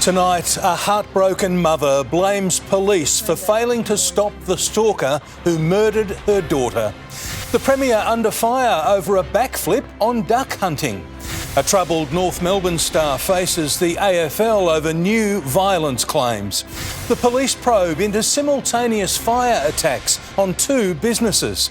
Tonight, a heartbroken mother blames police for failing to stop the stalker who murdered her daughter. The Premier under fire over a backflip on duck hunting. A troubled North Melbourne star faces the AFL over new violence claims. The police probe into simultaneous fire attacks on 2 businesses.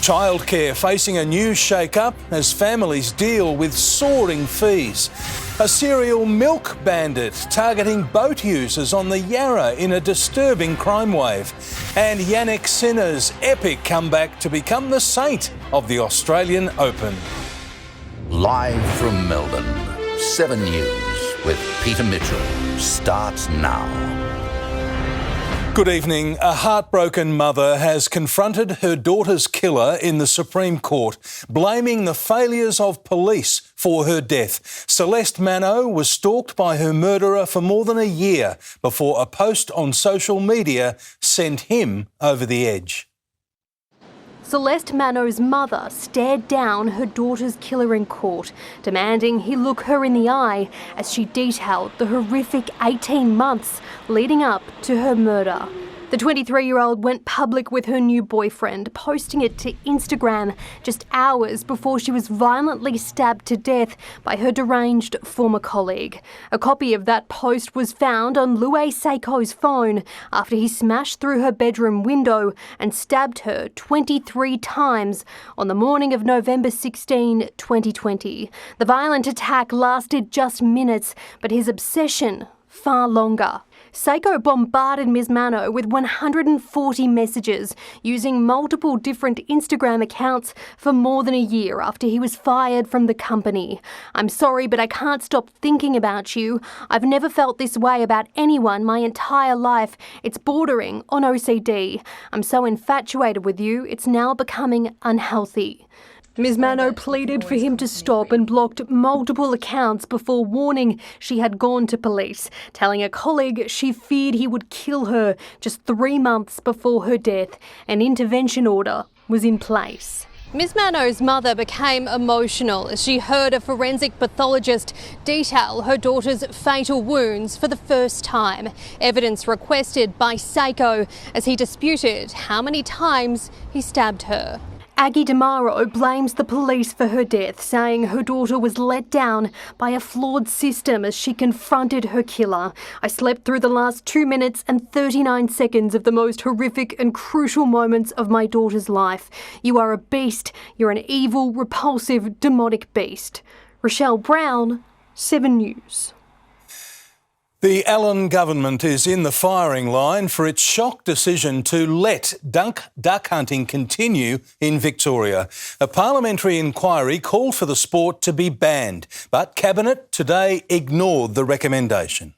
Childcare facing a new shake-up as families deal with soaring fees. A serial milk bandit targeting boat users on the Yarra in a disturbing crime wave. And Yannick Sinner's epic comeback to become the saint of the Australian Open. Live from Melbourne, 7 News with Peter Mitchell starts now. Good evening. A heartbroken mother has confronted her daughter's killer in the Supreme Court, blaming the failures of police for her death. Celeste Mano was stalked by her murderer for more than a year before a post on social media sent him over the edge. Celeste Mano's mother stared down her daughter's killer in court, demanding he look her in the eye as she detailed the horrific 18 months leading up to her murder. The 23-year-old went public with her new boyfriend, posting it to Instagram just hours before she was violently stabbed to death by her deranged former colleague. A copy of that post was found on Louis Seiko's phone after he smashed through her bedroom window and stabbed her 23 times on the morning of November 16, 2020. The violent attack lasted just minutes, but his obsession far longer. Seiko bombarded Ms. Mano with 140 messages using multiple different Instagram accounts for more than a year after he was fired from the company. "I'm sorry, but I can't stop thinking about you. I've never felt this way about anyone my entire life. It's bordering on OCD. I'm so infatuated with you, it's now becoming unhealthy." Ms. Mano pleaded for him to stop and blocked multiple accounts before warning she had gone to police, telling a colleague she feared he would kill her just 3 months before her death. An intervention order was in place. Ms. Mano's mother became emotional as she heard a forensic pathologist detail her daughter's fatal wounds for the first time. Evidence requested by Seiko as he disputed how many times he stabbed her. Aggie DeMaro blames the police for her death, saying her daughter was let down by a flawed system as she confronted her killer. "I slept through the last 2 minutes and 39 seconds of the most horrific and crucial moments of my daughter's life. You are a beast. You're an evil, repulsive, demonic beast." Rochelle Brown, 7 News. The Allen government is in the firing line for its shock decision to let duck hunting continue in Victoria. A parliamentary inquiry called for the sport to be banned, but Cabinet today ignored the recommendation.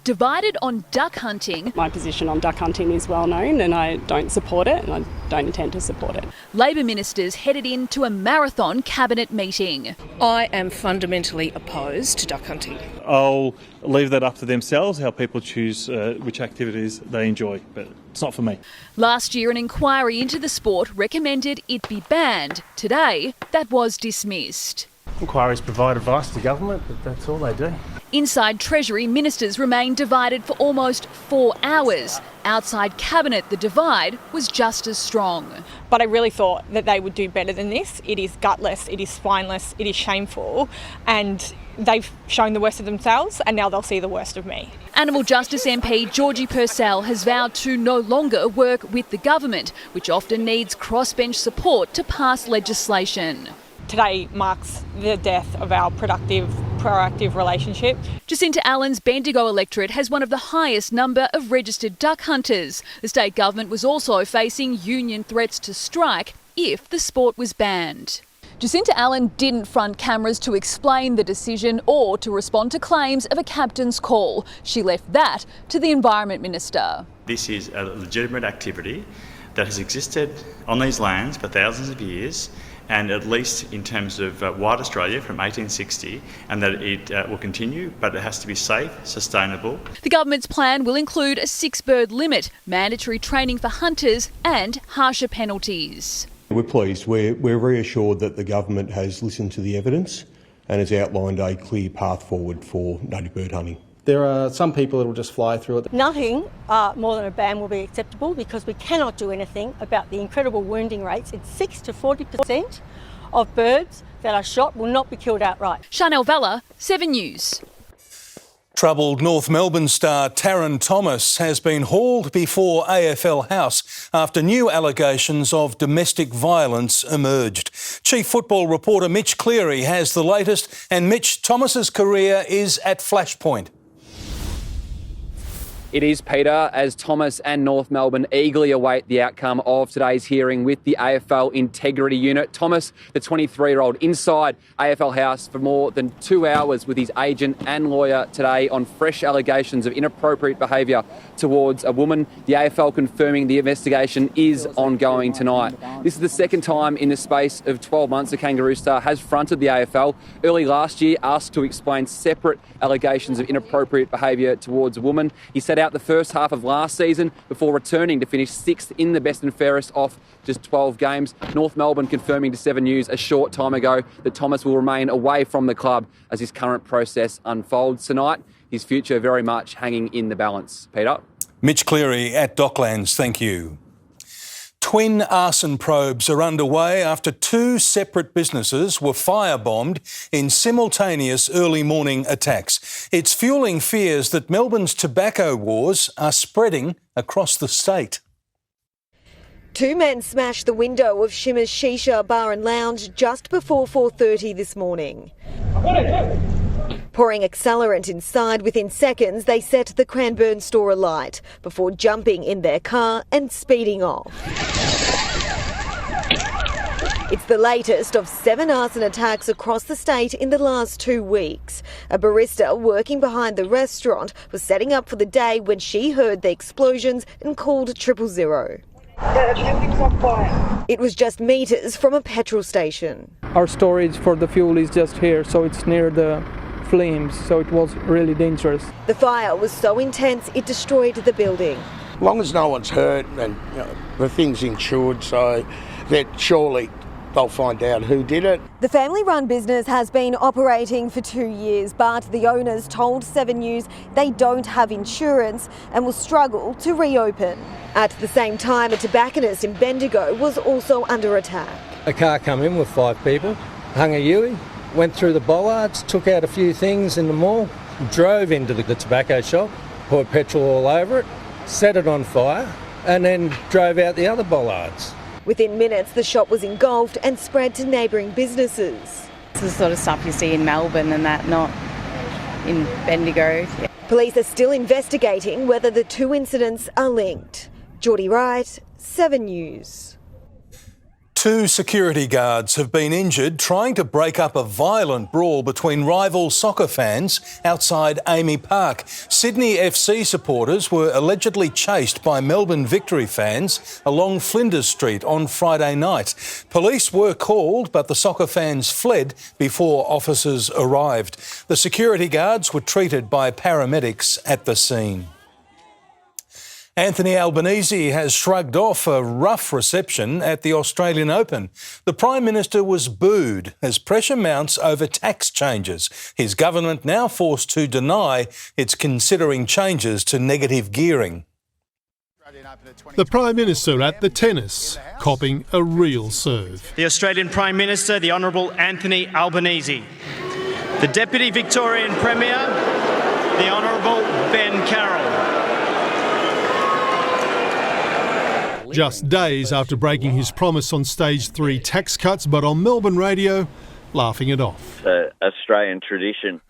Divided on duck hunting. My position on duck hunting is well known and I don't support it and I don't intend to support it. Labor ministers headed into a marathon cabinet meeting. I am fundamentally opposed to duck hunting. I'll leave that up to themselves, how people choose which activities they enjoy, but it's not for me. Last year, an inquiry into the sport recommended it be banned. Today, that was dismissed. Inquiries provide advice to government, but that's all they do. Inside Treasury, ministers remained divided for almost 4 hours. Outside Cabinet, the divide was just as strong. But I really thought that they would do better than this. It is gutless, it is spineless, it is shameful, and they've shown the worst of themselves and now they'll see the worst of me. Animal Justice MP Georgie Purcell has vowed to no longer work with the government, which often needs crossbench support to pass legislation. Today marks the death of our proactive relationship. Jacinta Allen's Bendigo electorate has one of the highest number of registered duck hunters. The state government was also facing union threats to strike if the sport was banned. Jacinta Allen didn't front cameras to explain the decision or to respond to claims of a captain's call. She left that to the Environment Minister. This is a legitimate activity that has existed on these lands for thousands of years, and at least in terms of white Australia from 1860, and that it will continue, but it has to be safe, sustainable. The government's plan will include a 6-bird limit, mandatory training for hunters and harsher penalties. We're pleased. We're reassured that the government has listened to the evidence and has outlined a clear path forward for native bird hunting. There are some people that will just fly through it. Nothing more than a ban will be acceptable because we cannot do anything about the incredible wounding rates. It's 6 to 40% of birds that are shot will not be killed outright. Chanel Vella, 7 News. Troubled North Melbourne star Taryn Thomas has been hauled before AFL House after new allegations of domestic violence emerged. Chief football reporter Mitch Cleary has the latest, and Mitch, Thomas's career is at flashpoint. It is, Peter, as Thomas and North Melbourne eagerly await the outcome of today's hearing with the AFL Integrity Unit. Thomas, the 23-year-old, inside AFL House for more than 2 hours with his agent and lawyer today on fresh allegations of inappropriate behaviour towards a woman. The AFL confirming the investigation is ongoing tonight. This is the second time in the space of 12 months the Kangaroo star has fronted the AFL. Early last year, asked to explain separate allegations of inappropriate behaviour towards a woman. He set out the first half of last season before returning to finish 6th in the best and fairest off just 12 games. North Melbourne confirming to 7 News a short time ago that Thomas will remain away from the club as his current process unfolds tonight. His future very much hanging in the balance. Peter? Mitch Cleary at Docklands, thank you. Twin arson probes are underway after 2 separate businesses were firebombed in simultaneous early morning attacks. It's fuelling fears that Melbourne's tobacco wars are spreading across the state. 2 men smashed the window of Shimmer's Shisha Bar and Lounge just before 4:30 this morning. Pouring accelerant inside, within seconds they set the Cranbourne store alight before jumping in their car and speeding off. It's the latest of 7 arson attacks across the state in the last 2 weeks. A barista working behind the restaurant was setting up for the day when she heard the explosions and called 000. It was just metres from a petrol station. Our storage for the fuel is just here, so it's near the flames, so it was really dangerous. The fire was so intense it destroyed the building. As long as no one's hurt and the thing's insured, so that surely they'll find out who did it. The family-run business has been operating for 2 years, but the owners told 7 News they don't have insurance and will struggle to reopen. At the same time, a tobacconist in Bendigo was also under attack. A car come in with 5 people, hung a Yui, went through the bollards, took out a few things in the mall, drove into the tobacco shop, poured petrol all over it, set it on fire, and then drove out the other bollards. Within minutes, the shop was engulfed and spread to neighbouring businesses. It's the sort of stuff you see in Melbourne and that, not in Bendigo. Yeah. Police are still investigating whether the 2 incidents are linked. Geordie Wright, 7 News. 2 security guards have been injured trying to break up a violent brawl between rival soccer fans outside Amy Park. Sydney FC supporters were allegedly chased by Melbourne Victory fans along Flinders Street on Friday night. Police were called, but the soccer fans fled before officers arrived. The security guards were treated by paramedics at the scene. Anthony Albanese has shrugged off a rough reception at the Australian Open. The Prime Minister was booed as pressure mounts over tax changes. His government now forced to deny it's considering changes to negative gearing. The Prime Minister at the tennis, copping a real serve. The Australian Prime Minister, the Honourable Anthony Albanese. The Deputy Victorian Premier, the Honourable Ben Carroll. Just days after breaking his promise on stage 3 tax cuts, but on Melbourne radio, laughing it off. Australian tradition.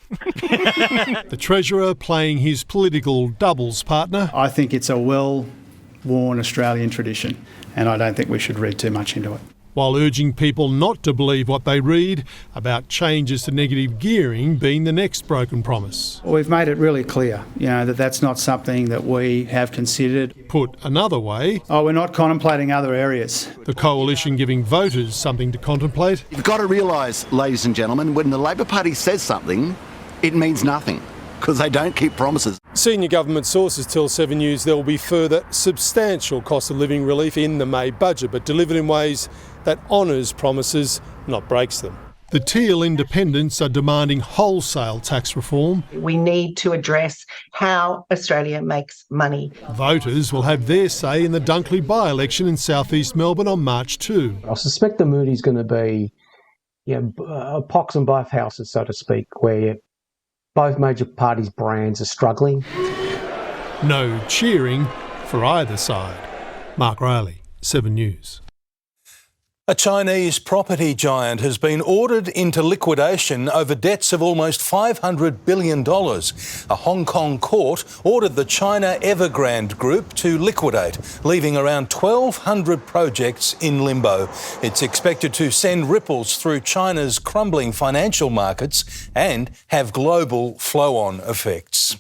The Treasurer playing his political doubles partner. I think it's a well-worn Australian tradition, and I don't think we should read too much into it. While urging people not to believe what they read about changes to negative gearing being the next broken promise. We've made it really clear, that that's not something that we have considered. Put another way, we're not contemplating other areas. The coalition giving voters something to contemplate. You've got to realise, ladies and gentlemen, when the Labor Party says something, it means nothing, because they don't keep promises. Senior government sources tell 7 News there will be further substantial cost of living relief in the May budget, but delivered in ways that honours promises, not breaks them. The Teal independents are demanding wholesale tax reform. We need to address how Australia makes money. Voters will have their say in the Dunkley by-election in southeast Melbourne on March 2. I suspect the mood is going to be a pox on both houses, so to speak, where both major parties' brands are struggling. No cheering for either side. Mark Riley, 7 News. A Chinese property giant has been ordered into liquidation over debts of almost $500 billion. A Hong Kong court ordered the China Evergrande Group to liquidate, leaving around 1,200 projects in limbo. It's expected to send ripples through China's crumbling financial markets and have global flow-on effects.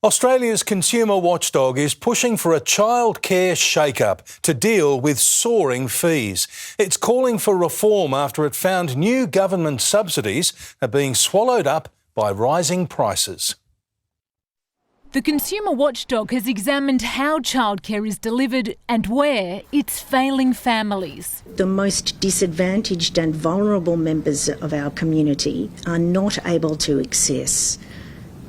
Australia's consumer watchdog is pushing for a childcare shake-up to deal with soaring fees. It's calling for reform after it found new government subsidies are being swallowed up by rising prices. The consumer watchdog has examined how childcare is delivered and where it's failing families. The most disadvantaged and vulnerable members of our community are not able to access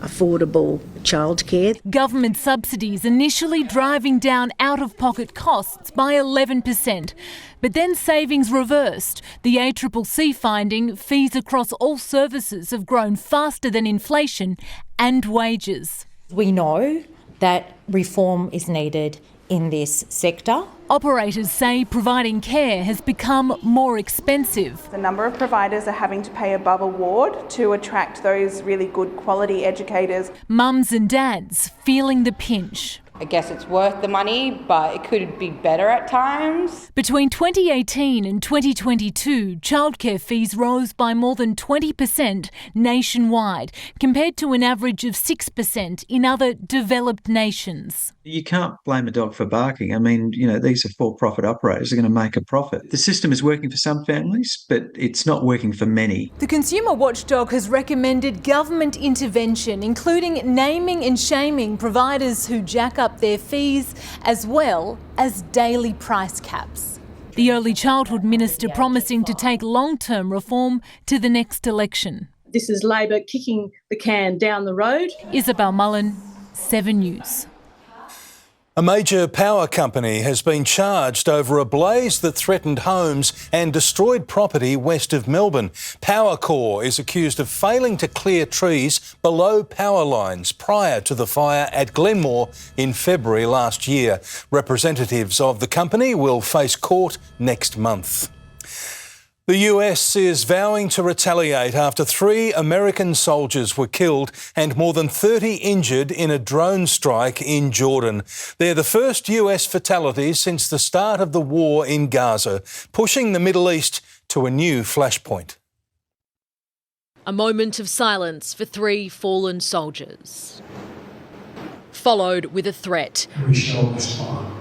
affordable childcare. Government subsidies initially driving down out-of-pocket costs by 11%, but then savings reversed. The ACCC finding fees across all services have grown faster than inflation and wages. We know that reform is needed in this sector. Operators say providing care has become more expensive. The number of providers are having to pay above award to attract those really good quality educators. Mums and dads feeling the pinch. I guess it's worth the money, but it could be better at times. Between 2018 and 2022, childcare fees rose by more than 20% nationwide, compared to an average of 6% in other developed nations. You can't blame a dog for barking. I mean, these are for-profit operators. They're going to make a profit. The system is working for some families, but it's not working for many. The consumer watchdog has recommended government intervention, including naming and shaming providers who jack up their fees, as well as daily price caps. The early childhood minister promising to take long-term reform to the next election. This is Labor kicking the can down the road. Isabel Mullen, 7 News. A major power company has been charged over a blaze that threatened homes and destroyed property west of Melbourne. Powercor is accused of failing to clear trees below power lines prior to the fire at Glenmore in February last year. Representatives of the company will face court next month. The US is vowing to retaliate after 3 American soldiers were killed and more than 30 injured in a drone strike in Jordan. They're the first US fatalities since the start of the war in Gaza, pushing the Middle East to a new flashpoint. A moment of silence for 3 fallen soldiers, followed with a threat. We shall respond.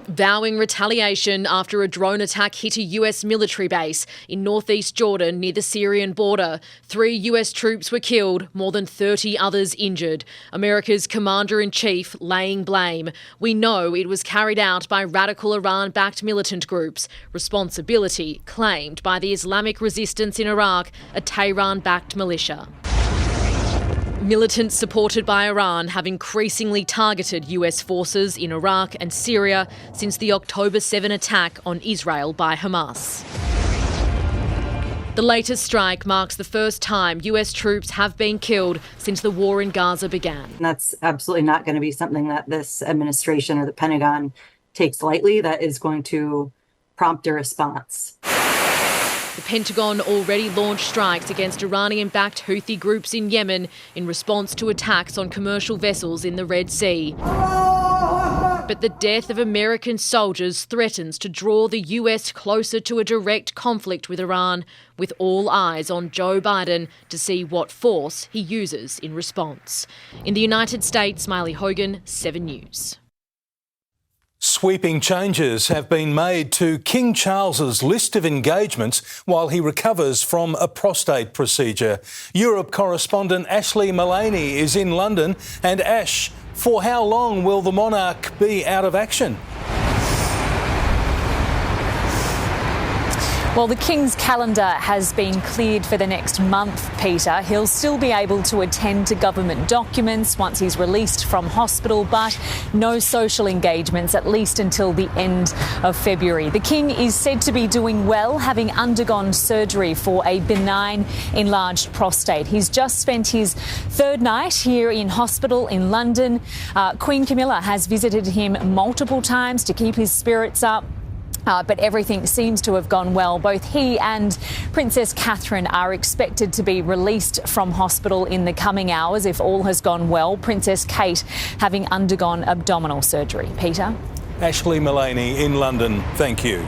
Vowing retaliation after a drone attack hit a US military base in northeast Jordan near the Syrian border. 3 US troops were killed, more than 30 others injured. America's commander-in-chief laying blame. We know it was carried out by radical Iran-backed militant groups. Responsibility claimed by the Islamic Resistance in Iraq, a Tehran-backed militia. Militants supported by Iran have increasingly targeted US forces in Iraq and Syria since the October 7 attack on Israel by Hamas. The latest strike marks the first time US troops have been killed since the war in Gaza began. That's absolutely not going to be something that this administration or the Pentagon takes lightly. That is going to prompt a response. The Pentagon already launched strikes against Iranian-backed Houthi groups in Yemen in response to attacks on commercial vessels in the Red Sea. But the death of American soldiers threatens to draw the US closer to a direct conflict with Iran, with all eyes on Joe Biden to see what force he uses in response. In the United States, Smiley Hogan, 7 News. Sweeping changes have been made to King Charles's list of engagements while he recovers from a prostate procedure. Europe correspondent Ashley Mullaney is in London. And Ash, for how long will the monarch be out of action? Well, the King's calendar has been cleared for the next month, Peter. He'll still be able to attend to government documents once he's released from hospital, but no social engagements, at least until the end of February. The King is said to be doing well, having undergone surgery for a benign enlarged prostate. He's just spent his third night here in hospital in London. Queen Camilla has visited him multiple times to keep his spirits up. But everything seems to have gone well. Both he and Princess Catherine are expected to be released from hospital in the coming hours if all has gone well. Princess Kate having undergone abdominal surgery. Peter? Ashley Mullaney in London, thank you.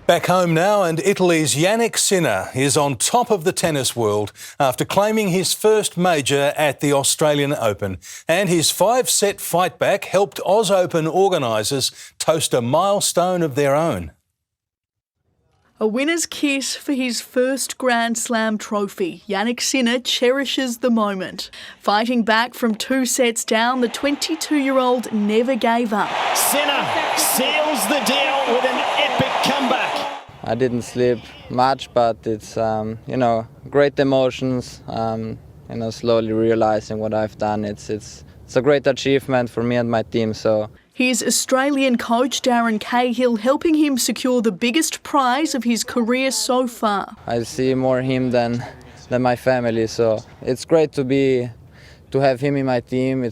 Back home now, and Italy's Yannick Sinner is on top of the tennis world after claiming his first major at the Australian Open. And his 5-set fight back helped Oz Open organisers toast a milestone of their own. A winner's kiss for his first Grand Slam trophy. Yannick Sinner cherishes the moment. Fighting back from 2 sets down, the 22-year-old never gave up. Sinner seals the deal with an epic comeback. I didn't sleep much, but it's, great emotions, slowly realising what I've done. It's a great achievement for me and my team, so. His Australian coach Darren Cahill helping him secure the biggest prize of his career so far. I see more him than my family, so it's great to have him in my team.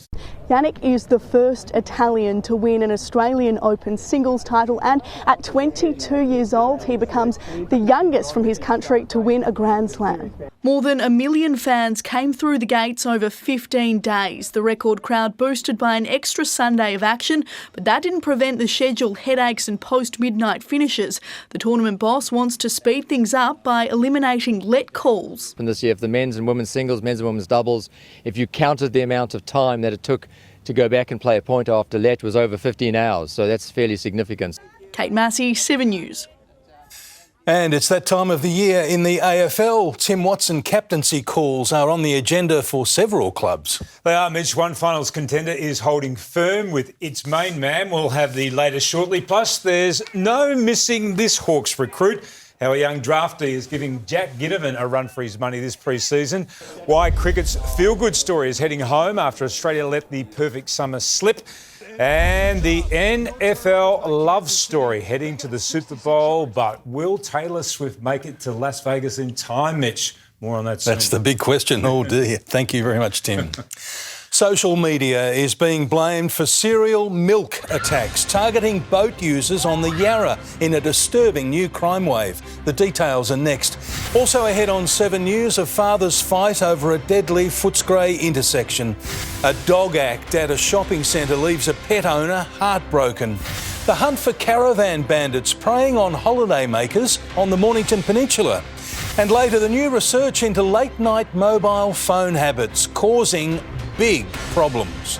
Yannick is the first Italian to win an Australian Open singles title, and at 22 years old he becomes the youngest from his country to win a Grand Slam. More than 1 million fans came through the gates over 15 days. The record crowd boosted by an extra Sunday of action, but that didn't prevent the scheduled headaches and post-midnight finishes. The tournament boss wants to speed things up by eliminating let calls. And this year, for the men's and women's singles, men's and women's doubles, if you counted the amount of time that it took to go back and play a point after let, was over 15 hours, so that's fairly significant. Kate Massey, 7 News. And it's that time of the year in the AFL. Tim Watson captaincy calls are on the agenda for several clubs. They are, Mitch. One finals contender is holding firm with its main man. We'll have the latest shortly. Plus, there's no missing this Hawks recruit. Our young draftee is giving Jack Ginnivan a run for his money this pre-season. Why cricket's feel-good story is heading home after Australia let the perfect summer slip. And the NFL love story heading to the Super Bowl. But will Taylor Swift make it to Las Vegas in time, Mitch? More on that soon. That's the big question. Oh dear. Thank you very much, Tim. Social media is being blamed for serial milk attacks, targeting boat users on the Yarra in a disturbing new crime wave. The details are next. Also ahead on 7 News, a father's fight over a deadly Footscray intersection. A dog act at a shopping centre leaves a pet owner heartbroken. The hunt for caravan bandits preying on holidaymakers on the Mornington Peninsula. And later, the new research into late-night mobile phone habits causing big problems.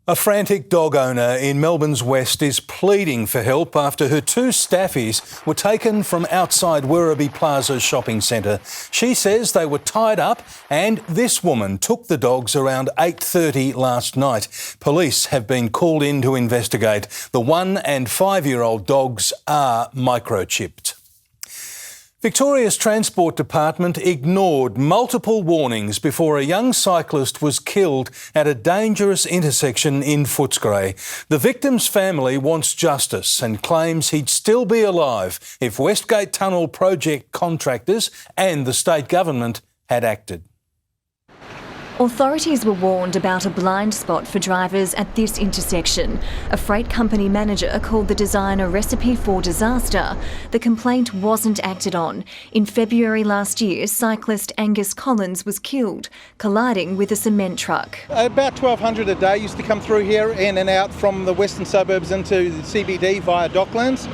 A frantic dog owner in Melbourne's West is pleading for help after her 2 staffies were taken from outside Werribee Plaza shopping centre. She says they were tied up and this woman took the dogs around 8:30 last night. Police have been called in to investigate. The 1- and 5-year-old dogs are microchipped. Victoria's Transport Department ignored multiple warnings before a young cyclist was killed at a dangerous intersection in Footscray. The victim's family wants justice and claims he'd still be alive if Westgate Tunnel project contractors and the state government had acted. Authorities were warned about a blind spot for drivers at this intersection. A freight company manager called the design a recipe for disaster. The complaint wasn't acted on. In February last year, cyclist Angus Collins was killed, colliding with a cement truck. About 1,200 a day used to come through here in and out from the western suburbs into the CBD via Docklands.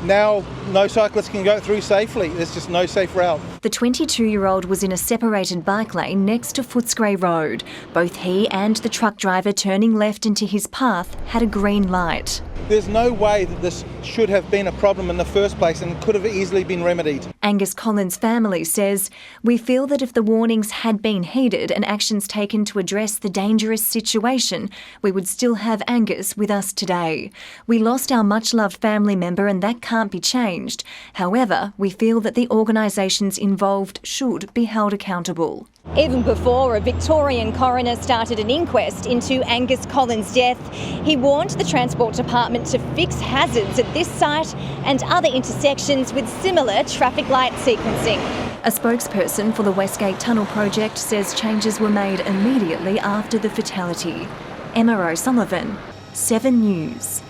now no cyclists can go through safely. There's just no safe route. The 22-year-old was in a separated bike lane next to Footscray Road. Both he and the truck driver turning left into his path had a green light. There's no way that this should have been a problem in the first place and could have easily been remedied. Angus Collins' family says, "We feel that if the warnings had been heeded and actions taken to address the dangerous situation, we would still have Angus with us today. We lost our much-loved family member and that can't be changed. However, we feel that the organisations involved should be held accountable." Even before a Victorian coroner started an inquest into Angus Collins' death, he warned the Transport Department to fix hazards at this site and other intersections with similar traffic light sequencing. A spokesperson for the Westgate Tunnel project says changes were made immediately after the fatality. Emma O'Sullivan, 7 News.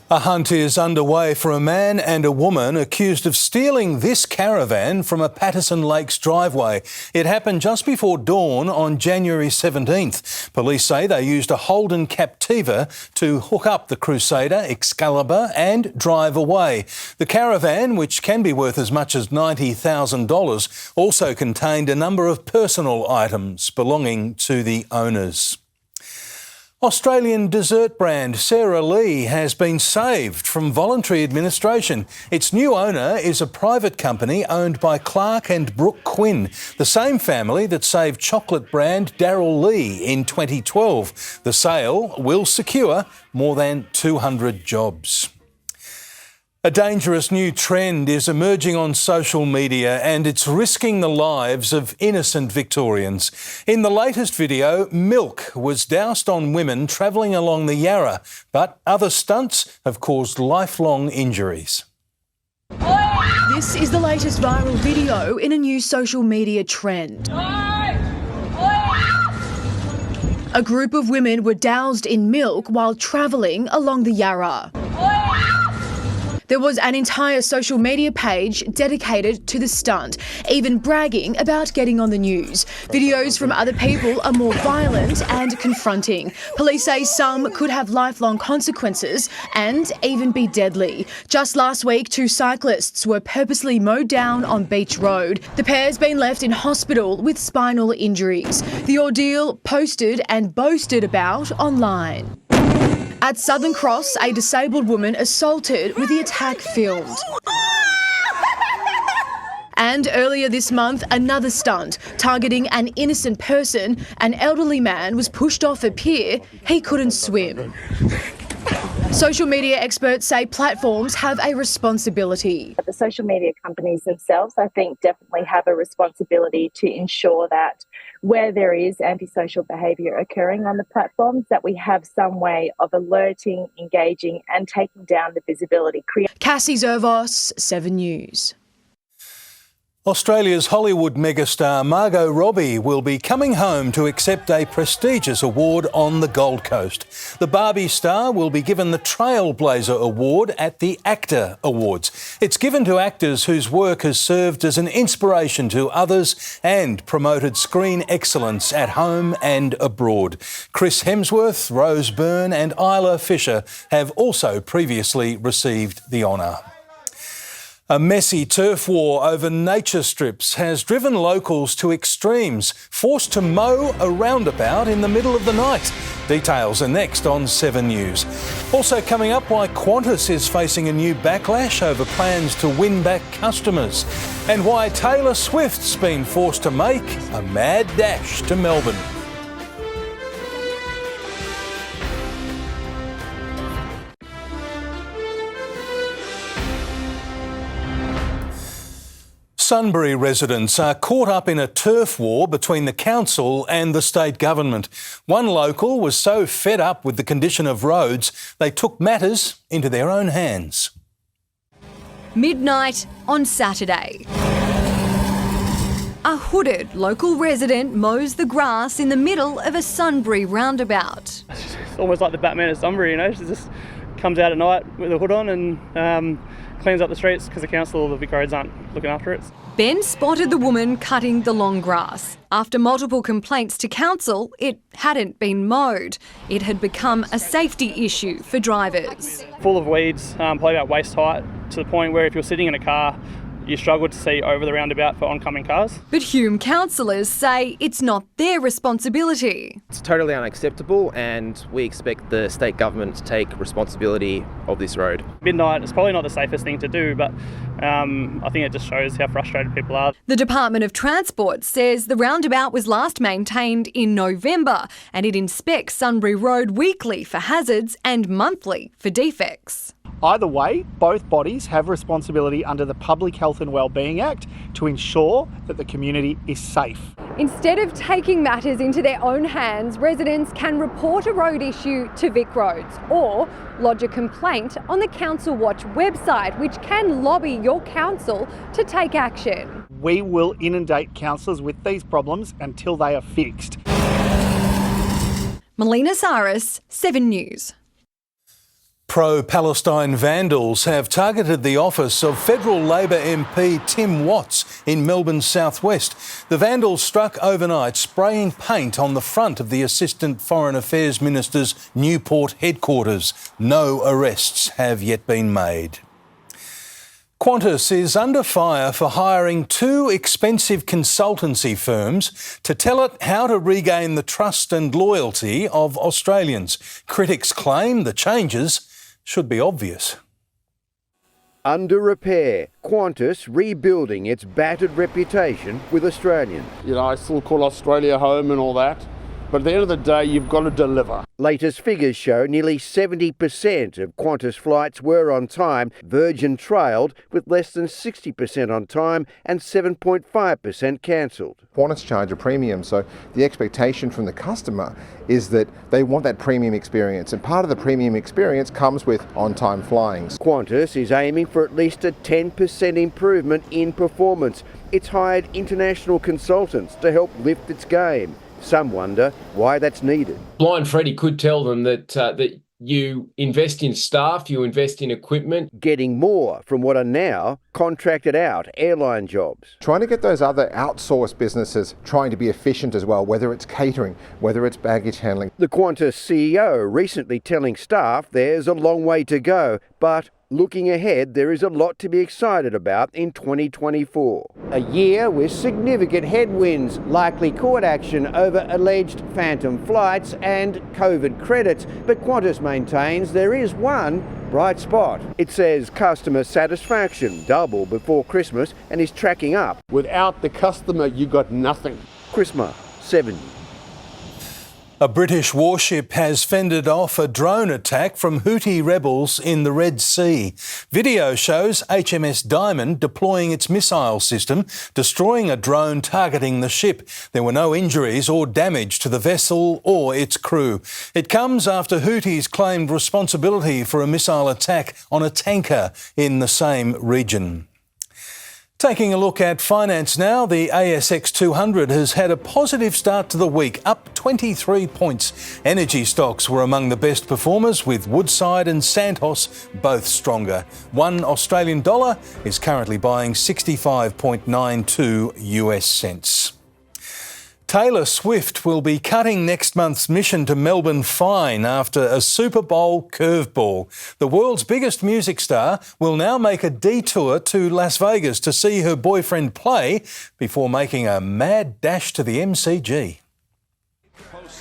A hunt is underway for a man and a woman accused of stealing this caravan from a Patterson Lakes driveway. It happened just before dawn on January 17th. Police say they used a Holden Captiva to hook up the Crusader, Excalibur and drive away. The caravan, which can be worth as much as $90,000, also contained a number of personal items belonging to the owners. Australian dessert brand Sara Lee has been saved from voluntary administration. Its new owner is a private company owned by Clark and Brooke Quinn, the same family that saved chocolate brand Daryl Lee in 2012. The sale will secure more than 200 jobs. A dangerous new trend is emerging on social media and it's risking the lives of innocent Victorians. In the latest video, milk was doused on women travelling along the Yarra, but other stunts have caused lifelong injuries. This is the latest viral video in a new social media trend. A group of women were doused in milk while travelling along the Yarra. There was an entire social media page dedicated to the stunt, even bragging about getting on the news. Videos from other people are more violent and confronting. Police say some could have lifelong consequences and even be deadly. Just last week, 2 cyclists were purposely mowed down on Beach Road. The pair's been left in hospital with spinal injuries. The ordeal posted and boasted about online. At Southern Cross, a disabled woman assaulted with the attack filmed. And earlier this month, another stunt targeting an innocent person. An elderly man was pushed off a pier. He couldn't swim. Social media experts say platforms have a responsibility. The social media companies themselves, I think, definitely have a responsibility to ensure that where there is antisocial behaviour occurring on the platforms, that we have some way of alerting, engaging and taking down the visibility. Cassie Zervos, 7 News. Australia's Hollywood megastar Margot Robbie will be coming home to accept a prestigious award on the Gold Coast. The Barbie star will be given the Trailblazer Award at the ACTA Awards. It's given to actors whose work has served as an inspiration to others and promoted screen excellence at home and abroad. Chris Hemsworth, Rose Byrne and Isla Fisher have also previously received the honour. A messy turf war over nature strips has driven locals to extremes, forced to mow a roundabout in the middle of the night. Details are next on 7 News. Also coming up, why Qantas is facing a new backlash over plans to win back customers, and why Taylor Swift's been forced to make a mad dash to Melbourne. Sunbury residents are caught up in a turf war between the council and the state government. One local was so fed up with the condition of roads, they took matters into their own hands. Midnight on Saturday. A hooded local resident mows the grass in the middle of a Sunbury roundabout. It's almost like the Batman of Sunbury, you know, she just comes out at night with a hood on and cleans up the streets because the council or the Vic Roads aren't looking after it. Ben spotted the woman cutting the long grass. After multiple complaints to council, it hadn't been mowed. It had become a safety issue for drivers. Full of weeds, probably about waist height, to the point where if you're sitting in a car, you struggle to see over the roundabout for oncoming cars. But Hume councillors say it's not their responsibility. It's totally unacceptable, and we expect the state government to take responsibility of this road. Midnight is probably not the safest thing to do, but I think it just shows how frustrated people are. The Department of Transport says the roundabout was last maintained in November, and it inspects Sunbury Road weekly for hazards and monthly for defects. Either way, both bodies have responsibility under the Public Health and Wellbeing Act to ensure that the community is safe. Instead of taking matters into their own hands, residents can report a road issue to Vic Roads or lodge a complaint on the Council Watch website, which can lobby your council to take action. We will inundate councillors with these problems until they are fixed. Melina Saris, 7 News. Pro-Palestine vandals have targeted the office of federal Labor MP Tim Watts in Melbourne's southwest. The vandals struck overnight, spraying paint on the front of the Assistant Foreign Affairs Minister's Newport headquarters. No arrests have yet been made. Qantas is under fire for hiring 2 expensive consultancy firms to tell it how to regain the trust and loyalty of Australians. Critics claim the changes should be obvious. Under repair, Qantas rebuilding its battered reputation with Australians. You know, I still call Australia home and all that, but at the end of the day, you've got to deliver. Latest figures show nearly 70% of Qantas flights were on time. Virgin trailed with less than 60% on time and 7.5% cancelled. Qantas charge a premium, so the expectation from the customer is that they want that premium experience, and part of the premium experience comes with on-time flying. Qantas is aiming for at least a 10% improvement in performance. It's hired international consultants to help lift its game. Some wonder why that's needed. Blind Freddie could tell them that you invest in staff, you invest in equipment. Getting more from what are now contracted out airline jobs. Trying to get those other outsourced businesses trying to be efficient as well, whether it's catering, whether it's baggage handling. The Qantas CEO recently telling staff there's a long way to go, but looking ahead, there is a lot to be excited about in 2024. A year with significant headwinds, likely court action over alleged phantom flights and COVID credits. But Qantas maintains there is one bright spot. It says customer satisfaction doubled before Christmas and is tracking up. Without the customer, you got nothing. Christmas, 7. A British warship has fended off a drone attack from Houthi rebels in the Red Sea. Video shows HMS Diamond deploying its missile system, destroying a drone targeting the ship. There were no injuries or damage to the vessel or its crew. It comes after Houthis claimed responsibility for a missile attack on a tanker in the same region. Taking a look at finance now, the ASX 200 has had a positive start to the week, up 23 points. Energy stocks were among the best performers, with Woodside and Santos both stronger. $1 Australian dollar is currently buying 65.92 US cents. Taylor Swift will be cutting next month's mission to Melbourne fine after a Super Bowl curveball. The world's biggest music star will now make a detour to Las Vegas to see her boyfriend play before making a mad dash to the MCG.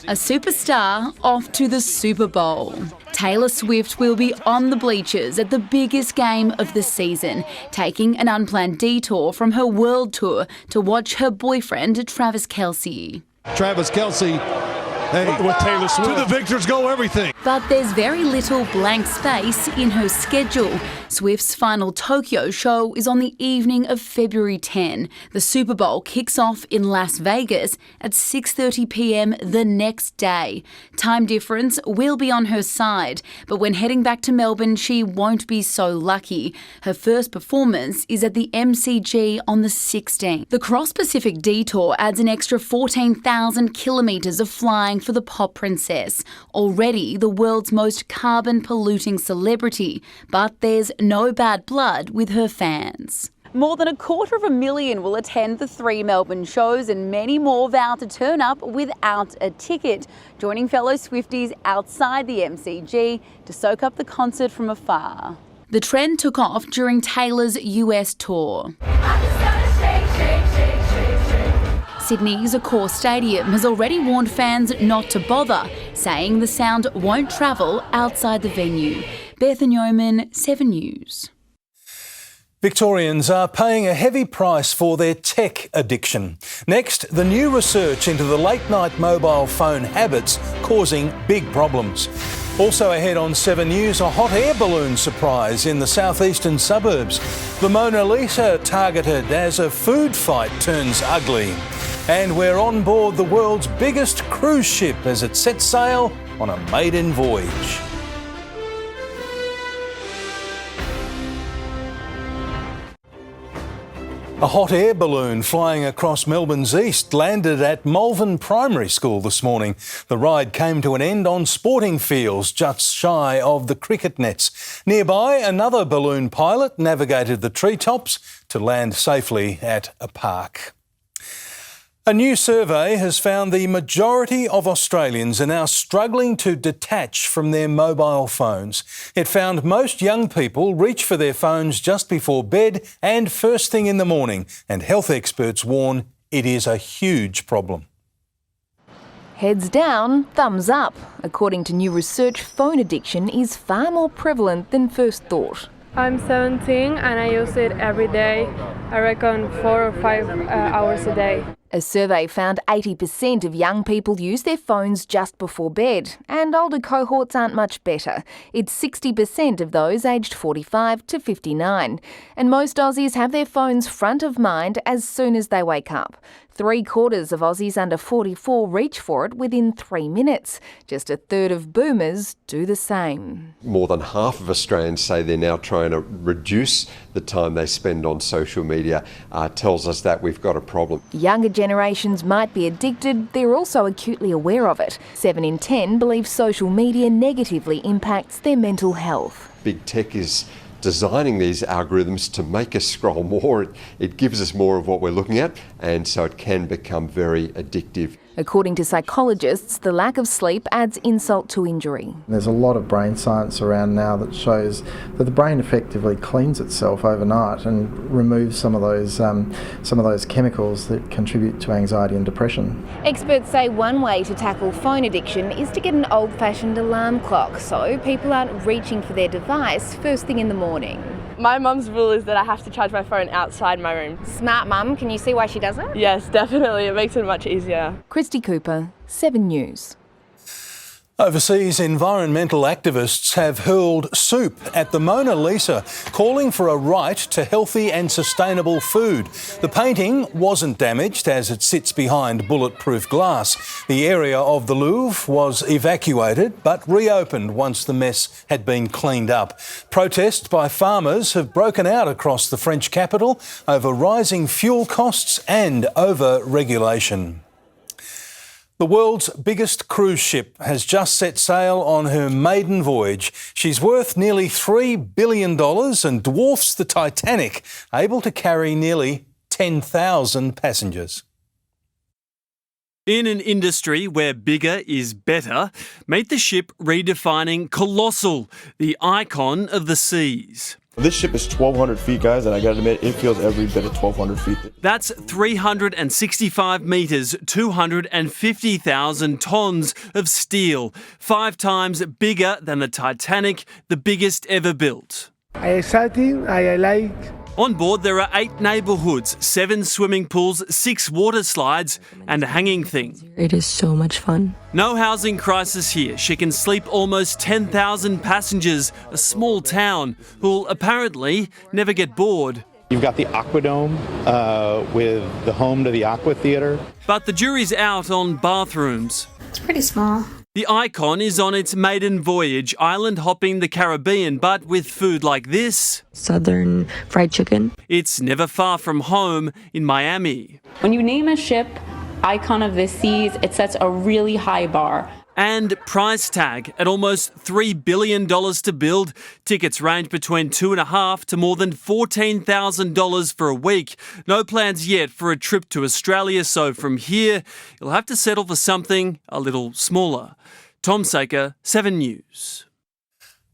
A superstar off to the Super Bowl. Taylor Swift will be on the bleachers at the biggest game of the season, taking an unplanned detour from her world tour to watch her boyfriend, Travis Kelce. Travis Kelce, hey, with Taylor Swift. To the victors go everything. But there's very little blank space in her schedule. Swift's final Tokyo show is on the evening of February 10. The Super Bowl kicks off in Las Vegas at 6:30 p.m. the next day. Time difference will be on her side, but when heading back to Melbourne, she won't be so lucky. Her first performance is at the MCG on the 16th. The cross-Pacific detour adds an extra 14,000 kilometres of flying for the pop princess, already the world's most carbon-polluting celebrity, but there's no bad blood with her fans. More than 250,000 will attend the 3 Melbourne shows, and many more vow to turn up without a ticket, joining fellow Swifties outside the MCG to soak up the concert from afar. The trend took off during Taylor's US tour. Sydney's Accor Stadium has already warned fans not to bother, saying the sound won't travel outside the venue. Beth Yeoman, 7 News. Victorians are paying a heavy price for their tech addiction. Next, the new research into the late-night mobile phone habits causing big problems. Also ahead on 7 News, a hot air balloon surprise in the southeastern suburbs. The Mona Lisa targeted as a food fight turns ugly. And we're on board the world's biggest cruise ship as it sets sail on a maiden voyage. A hot air balloon flying across Melbourne's east landed at Malvern Primary School this morning. The ride came to an end on sporting fields just shy of the cricket nets. Nearby, another balloon pilot navigated the treetops to land safely at a park. A new survey has found the majority of Australians are now struggling to detach from their mobile phones. It found most young people reach for their phones just before bed and first thing in the morning, and health experts warn it is a huge problem. Heads down, thumbs up. According to new research, phone addiction is far more prevalent than first thought. I'm 17 and I use it every day. I reckon 4 or 5 hours a day. A survey found 80% of young people use their phones just before bed, and older cohorts aren't much better. It's 60% of those aged 45 to 59. And most Aussies have their phones front of mind as soon as they wake up. 3/4 of Aussies under 44 reach for it within 3 minutes. Just a third of boomers do the same. More than half of Australians say they're now trying to reduce the time they spend on social media. Tells us that we've got a problem. Younger generations might be addicted, they're also acutely aware of it. 7 in 10 believe social media negatively impacts their mental health. Big tech is designing these algorithms to make us scroll more. It gives us more of what we're looking at, and so it can become very addictive. According to psychologists, the lack of sleep adds insult to injury. There's a lot of brain science around now that shows that the brain effectively cleans itself overnight and removes some of those chemicals that contribute to anxiety and depression. Experts say one way to tackle phone addiction is to get an old-fashioned alarm clock so people aren't reaching for their device first thing in the morning. My mum's rule is that I have to charge my phone outside my room. Smart mum, can you see why she does it? Yes, definitely. It makes it much easier. Christy Cooper, 7 News. Overseas, environmental activists have hurled soup at the Mona Lisa, calling for a right to healthy and sustainable food. The painting wasn't damaged as it sits behind bulletproof glass. The area of the Louvre was evacuated but reopened once the mess had been cleaned up. Protests by farmers have broken out across the French capital over rising fuel costs and over-regulation. The world's biggest cruise ship has just set sail on her maiden voyage. She's worth nearly $3 billion and dwarfs the Titanic, able to carry nearly 10,000 passengers. In an industry where bigger is better, meet the ship redefining Colossal, the icon of the seas. This ship is 1,200 feet, guys, and I gotta admit, it feels every bit of 1,200 feet. That's 365 metres, 250,000 tonnes of steel, 5 times bigger than the Titanic, the biggest ever built. Exciting, I like. On board there are 8 neighbourhoods, 7 swimming pools, 6 water slides and a hanging thing. It is so much fun. No housing crisis here. She can sleep almost 10,000 passengers, a small town, who'll apparently never get bored. You've got the Aquadome with the home to the Aqua Theatre. But the jury's out on bathrooms. It's pretty small. The Icon is on its maiden voyage, island hopping the Caribbean, but with food like this. Southern fried chicken. It's never far from home in Miami. When you name a ship Icon of the Seas, it sets a really high bar. And price tag at almost $3 billion to build. Tickets range between $2,500 to more than $14,000 for a week. No plans yet for a trip to Australia, so from here, you'll have to settle for something a little smaller. Tom Saker, 7 News.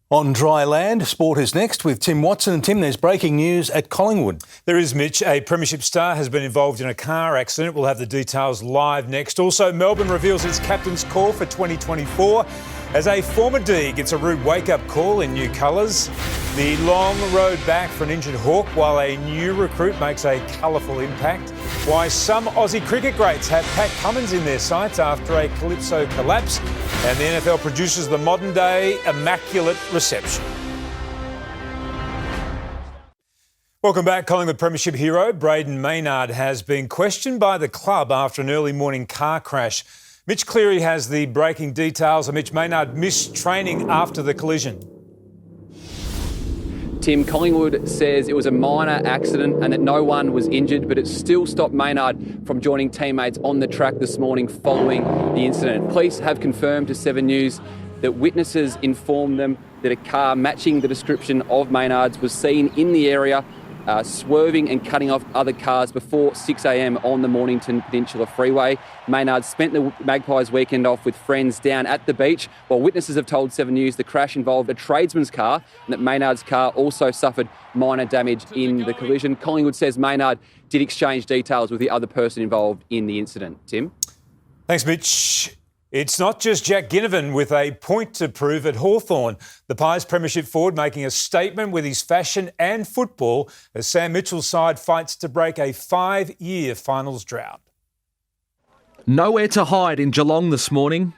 On dry land, sport is next with Tim Watson. And Tim, there's breaking news at Collingwood. There is, Mitch. A premiership star has been involved in a car accident. We'll have the details live next. Also, Melbourne reveals its captain's call for 2024 as a former D gets a rude wake-up call in new colours. The long road back for an injured Hawk, while a new recruit makes a colourful impact. Why some Aussie cricket greats have Pat Cummins in their sights after a Calypso collapse. And the NFL produces the modern-day immaculate reception. Welcome back. Collingwood Premiership hero Braden Maynard has been questioned by the club after an early morning car crash. Mitch Cleary has the breaking details. Mitch, Maynard missed training after the collision. Tim, Collingwood says it was a minor accident and that no one was injured, but it still stopped Maynard from joining teammates on the track this morning following the incident. Police have confirmed to 7 News that witnesses informed them that a car matching the description of Maynard's was seen in the area, swerving and cutting off other cars before 6 a.m. on the Mornington Peninsula Freeway. Maynard spent the Magpies weekend off with friends down at the beach, while witnesses have told 7 News the crash involved a tradesman's car and that Maynard's car also suffered minor damage in the collision. Collingwood says Maynard did exchange details with the other person involved in the incident. Tim? Thanks, Mitch. It's not just Jack Ginnivan with a point to prove at Hawthorn. The Pies premiership forward making a statement with his fashion and football as Sam Mitchell's side fights to break a 5-year finals drought. Nowhere to hide in Geelong this morning.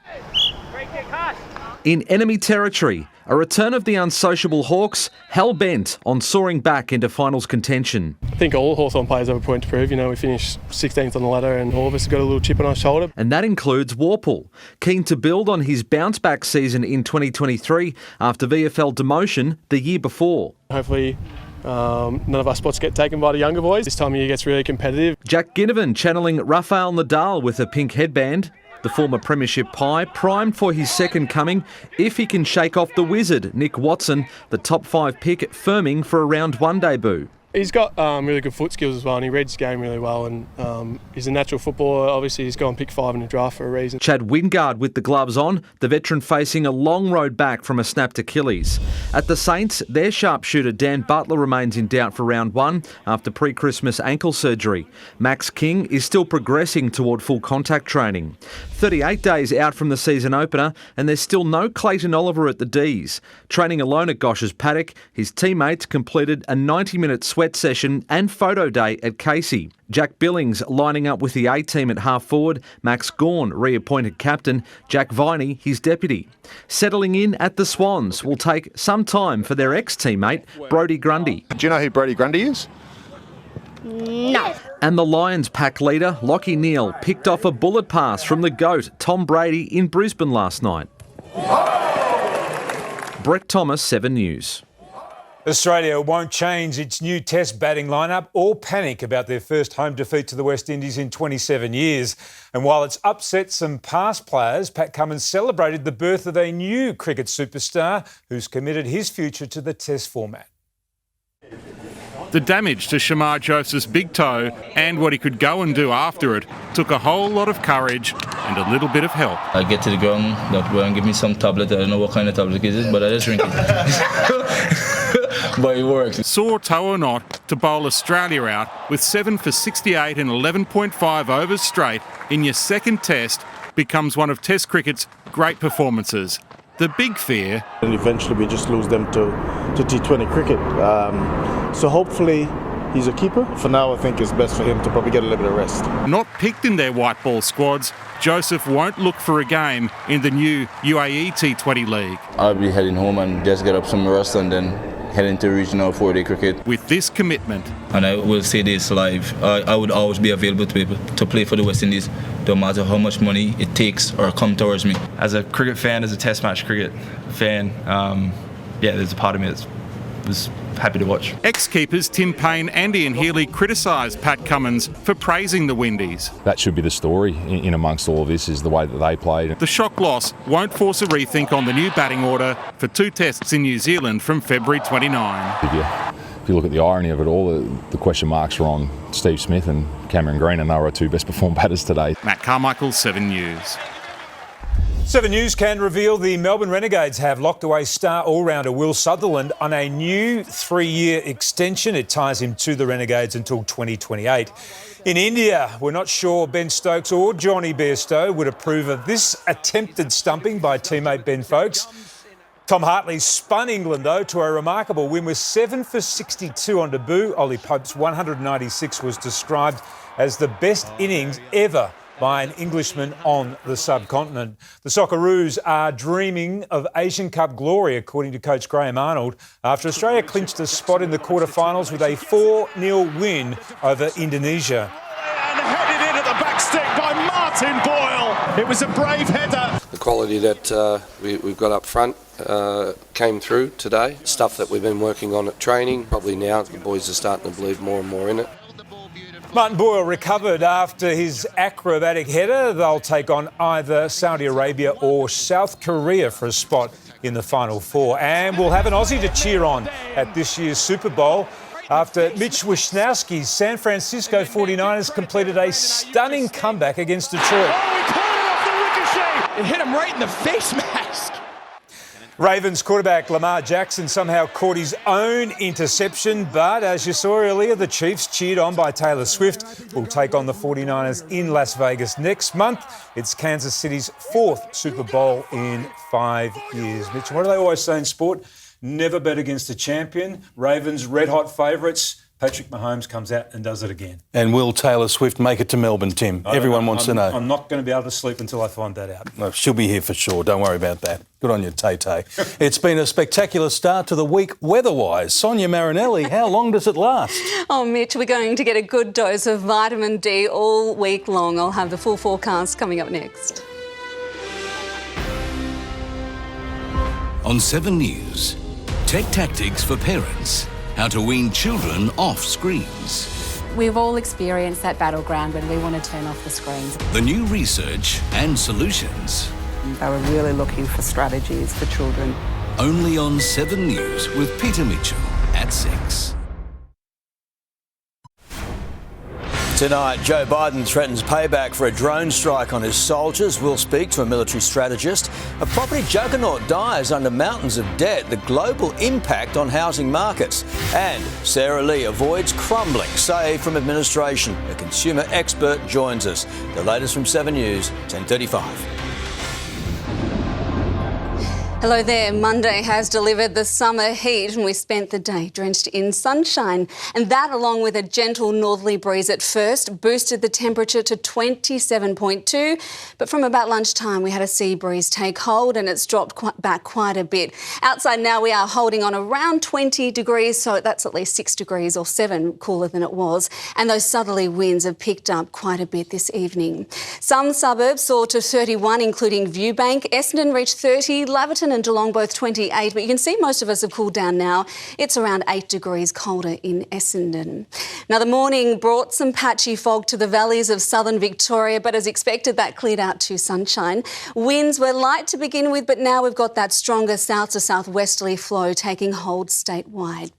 In enemy territory, a return of the unsociable Hawks, hell-bent on soaring back into finals contention. I think all Hawthorn players have a point to prove. You know, we finished 16th on the ladder and all of us have got a little chip on our shoulder. And that includes Worpel, keen to build on his bounce-back season in 2023 after VFL demotion the year before. Hopefully none of our spots get taken by the younger boys. This time of year gets really competitive. Jack Ginnivan channeling Rafael Nadal with a pink headband. The former premiership Pie primed for his second coming if he can shake off the wizard, Nick Watson, the top 5 pick, firming for a round 1 debut. He's got really good foot skills as well, and he reads the game really well, and he's a natural footballer. Obviously, he's gone pick 5 in the draft for a reason. Chad Wingard with the gloves on, the veteran facing a long road back from a snapped Achilles. At the Saints, their sharpshooter Dan Butler remains in doubt for round 1 after pre-Christmas ankle surgery. Max King is still progressing toward full contact training. 38 days out from the season opener, and there's still no Clayton Oliver at the D's. Training alone at Gosh's paddock, his teammates completed a 90-minute sweat session and photo day at Casey. Jack Billings lining up with the A-team at half-forward, Max Gawn reappointed captain, Jack Viney his deputy. Settling in at the Swans will take some time for their ex-teammate, Brodie Grundy. Do you know who Brodie Grundy is? No. And the Lions pack leader, Lockie Neal, picked off a bullet pass from the GOAT, Tom Brady, in Brisbane last night. Brett Thomas, 7 News. Australia won't change its new Test batting lineup or panic about their first home defeat to the West Indies in 27 years. And while it's upset some past players, Pat Cummins celebrated the birth of a new cricket superstar who's committed his future to the Test format. The damage to Shamar Joseph's big toe and what he could go and do after it took a whole lot of courage and a little bit of help. I get to the ground, doctor will give me some tablet. I don't know what kind of tablet it is, but I just drink it. But it works. Sore toe or not, to bowl Australia out with 7 for 68 and 11.5 overs straight in your second Test becomes one of Test cricket's great performances. The big fear... And eventually we just lose them to T20 cricket. So hopefully he's a keeper. For now, I think it's best for him to probably get a little bit of rest. Not picked in their white ball squads, Joseph won't look for a game in the new UAE T20 League. I'll be heading home and just get up some rest and then head into regional 4-day cricket. With this commitment. And I will say this live, I would always be available to play for the West Indies, no matter how much money it takes or come towards me. As a cricket fan, as a Test match cricket fan, there's a part of me that was happy to watch. Ex-keepers Tim Payne and Ian Healy criticised Pat Cummins for praising the Windies. That should be the story in amongst all of this, is the way that they played. The shock loss won't force a rethink on the new batting order for 2 tests in New Zealand from February 29. If you look at the irony of it all, the question marks were on Steve Smith and Cameron Green, and they were our 2 best performed batters today. Matt Carmichael, 7 News. 7 News can reveal the Melbourne Renegades have locked away star all-rounder Will Sutherland on a new 3-year extension. It ties him to the Renegades until 2028. In India, we're not sure Ben Stokes or Johnny Bairstow would approve of this attempted stumping by teammate Ben Foakes. Tom Hartley spun England, though, to a remarkable win with 7 for 62 on debut. Ollie Pope's 196 was described as the best innings ever by an Englishman on the subcontinent. The Socceroos are dreaming of Asian Cup glory, according to coach Graham Arnold, after Australia clinched a spot in the quarterfinals with a 4-0 win over Indonesia. And headed into the back stick by Martin Boyle. It was a brave header. The quality that we've got up front came through today. Stuff that we've been working on at training. Probably now the boys are starting to believe more and more in it. Martin Boyle recovered after his acrobatic header. They'll take on either Saudi Arabia or South Korea for a spot in the Final Four. And we'll have an Aussie to cheer on at this year's Super Bowl after Mitch Wisnowski's San Francisco 49ers completed a stunning comeback against Detroit. It hit him right in the face mask. Ravens quarterback Lamar Jackson somehow caught his own interception, but as you saw earlier, the Chiefs, cheered on by Taylor Swift, will take on the 49ers in Las Vegas next month. It's Kansas City's 4th Super Bowl in 5 years. Mitch, what do they always say in sport? Never bet against a champion. Ravens, red-hot favourites. Patrick Mahomes comes out and does it again. And will Taylor Swift make it to Melbourne, Tim? Everyone wants to know. I'm not going to be able to sleep until I find that out. Well, she'll be here for sure. Don't worry about that. Good on you, Tay-Tay. It's been a spectacular start to the week weather-wise. Sonia Marinelli, how long does it last? Oh, Mitch, we're going to get a good dose of vitamin D all week long. I'll have the full forecast coming up next. On 7 News, tech tactics for parents. How to wean children off screens. We've all experienced that battleground when we want to turn off the screens. The new research and solutions. They were really looking for strategies for children. Only on 7 News with Peter Mitchell at 6. Tonight, Joe Biden threatens payback for a drone strike on his soldiers. We'll speak to a military strategist. A property juggernaut dies under mountains of debt. The global impact on housing markets. And Sarah Lee avoids crumbling save from administration. A consumer expert joins us. The latest from 7 News, 10:35. Hello there. Monday has delivered the summer heat and we spent the day drenched in sunshine. And that, along with a gentle northerly breeze at first, boosted the temperature to 27.2. But from about lunchtime, we had a sea breeze take hold and it's dropped back quite a bit. Outside now, we are holding on around 20 degrees, so that's at least 6 degrees or 7 cooler than it was. And those southerly winds have picked up quite a bit this evening. Some suburbs soar to 31, including Viewbank. Essendon reached 30, Laverton and Geelong both 28, but you can see most of us have cooled down now. It's around 8 degrees colder in Essendon. Now, the morning brought some patchy fog to the valleys of southern Victoria, but as expected, that cleared out to sunshine. Winds were light to begin with, but now we've got that stronger south to southwesterly flow taking hold statewide.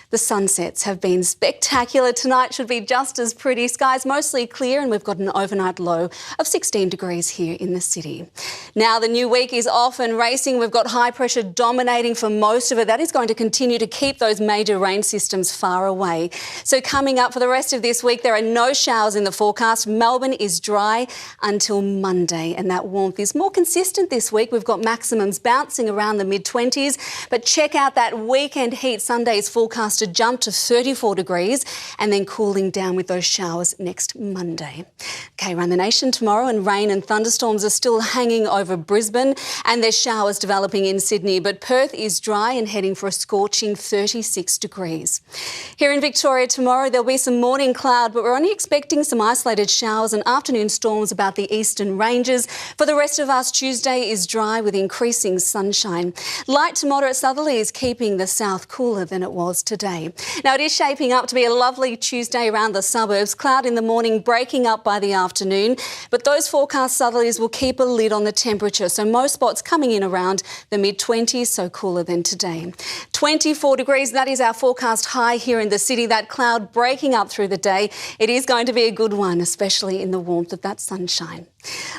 The sunsets have been spectacular. Tonight should be just as pretty. Skies mostly clear and we've got an overnight low of 16 degrees here in the city. Now the new week is off and racing. We've got high pressure dominating for most of it. That is going to continue to keep those major rain systems far away. So coming up for the rest of this week, there are no showers in the forecast. Melbourne is dry until Monday and that warmth is more consistent this week. We've got maximums bouncing around the mid-20s, but check out that weekend heat. Sunday's forecast to jump to 34 degrees and then cooling down with those showers next Monday. Okay, around the nation tomorrow, and rain and thunderstorms are still hanging over Brisbane, and there's showers developing in Sydney, but Perth is dry and heading for a scorching 36 degrees. Here in Victoria tomorrow, there'll be some morning cloud, but we're only expecting some isolated showers and afternoon storms about the eastern ranges. For the rest of us, Tuesday is dry with increasing sunshine. Light to moderate southerlies keeping the south cooler than it was today. Now, it is shaping up to be a lovely Tuesday around the suburbs. Cloud in the morning, breaking up by the afternoon, but those forecast southerlies will keep a lid on the temperature, so most spots coming in around the mid-20s, so cooler than today. 24 degrees, that is our forecast high here in the city. That cloud breaking up through the day. It is going to be a good one, especially in the warmth of that sunshine.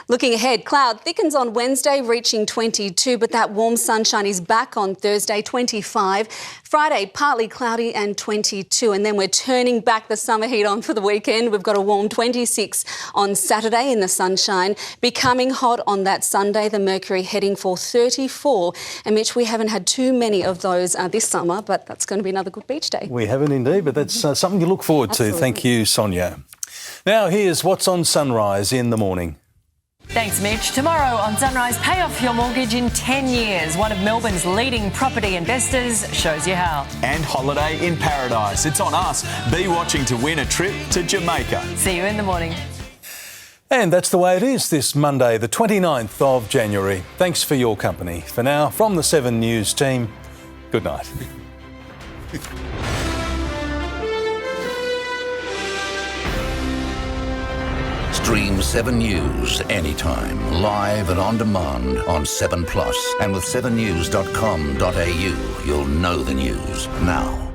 Looking ahead, cloud thickens on Wednesday, reaching 22, but that warm sunshine is back on Thursday, 25. Friday, partly cloudy and 22, and then we're turning back the summer heat on for the weekend. We've got a warm 26 on Saturday in the sunshine, becoming hot on that Sunday, the mercury heading for 34. And Mitch, we haven't had too many of those this summer, but that's going to be another good beach day. We haven't indeed, but that's something to look forward to. Thank you, Sonia. Now, here's what's on Sunrise in the morning. Thanks, Mitch. Tomorrow on Sunrise, pay off your mortgage in 10 years. One of Melbourne's leading property investors shows you how. And holiday in paradise. It's on us. Be watching to win a trip to Jamaica. See you in the morning. And that's the way it is this Monday, the 29th of January. Thanks for your company. For now, from the 7 News team, good night. Stream 7 News anytime, live and on demand on 7plus. And with 7news.com.au, you'll know the news now.